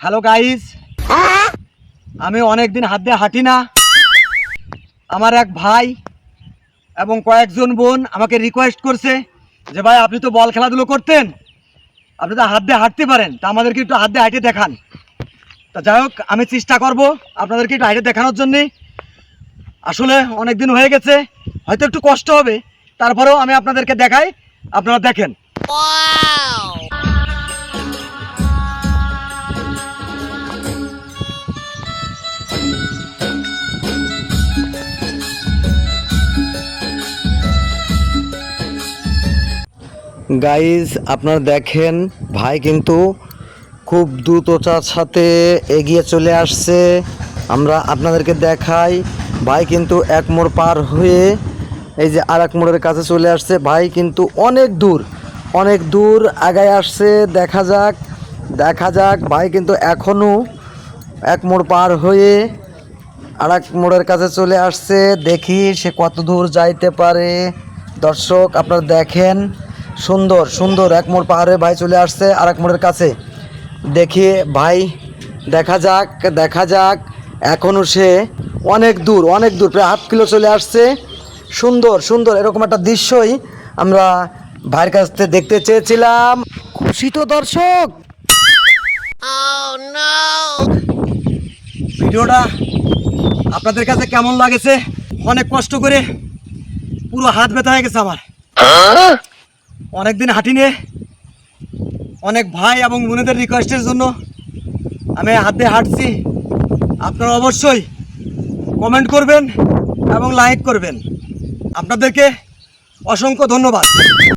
Hello guys, আমি অনেক দিন হাত দিয়ে হাঁটি না। আমার এক ভাই এবং কয়েকজন বোন আমাকে রিকোয়েস্ট করছে যে ভাই আপনি তো বল খেলাধুলো করতেন, আপনি তো হাত দিয়ে হাঁটতে পারেন, তা আমাদেরকে একটু হাত দিয়ে হাঁটে দেখান। তা যাই হোক, আমি চেষ্টা করব আপনাদেরকে একটু হাঁটে দেখানোর জন্যে। আসলে অনেক দিন হয়ে গেছে, হয়তো একটু কষ্ট হবে, তারপরেও আমি আপনাদেরকে দেখাই, আপনারা দেখেন। গাইজ আপনারা দেখেন, ভাই কিন্তু খুব দ্রুততার সাথে এগিয়ে চলে আসছে। আমরা আপনাদেরকে দেখাই, ভাই কিন্তু এক মোড় পার হয়ে এই যে আর এক মোড়ের কাছে চলে আসছে। ভাই কিন্তু অনেক দূর আগায় আসছে। দেখা যাক ভাই কিন্তু এখনও এক মোড় পার হয়ে আর এক মোড়ের কাছে চলে আসছে। দেখি সে কত দূর যাইতে পারে। দর্শক আপনারা দেখেন, সুন্দর এক মোড় পাহাড়ে ভাই চলে আসছে আর এক মোড়ের কাছে। দেখি ভাই, দেখা যাক এখনও সে অনেক দূর প্রায় হাফ কিলো চলে আসছে। সুন্দর এরকম একটা দৃশ্যই আমরা ভাইয়ের কাছ থেকে দেখতে চেয়েছিলাম। খুশি তো দর্শক? ভিডিওটা আপনাদের কাছে কেমন লাগেছে? অনেক কষ্ট করে পুরো হাত ব্যথা হয়ে গেছে আমার। অনেকদিন হাঁটি নিয়ে অনেক ভাই এবং বোনেদের রিকোয়েস্টের জন্য আমি হাত দিয়ে হাঁটছি। আপনারা অবশ্যই কমেন্ট করবেন এবং লাইক করবেন। আপনাদেরকে অসংখ্য ধন্যবাদ।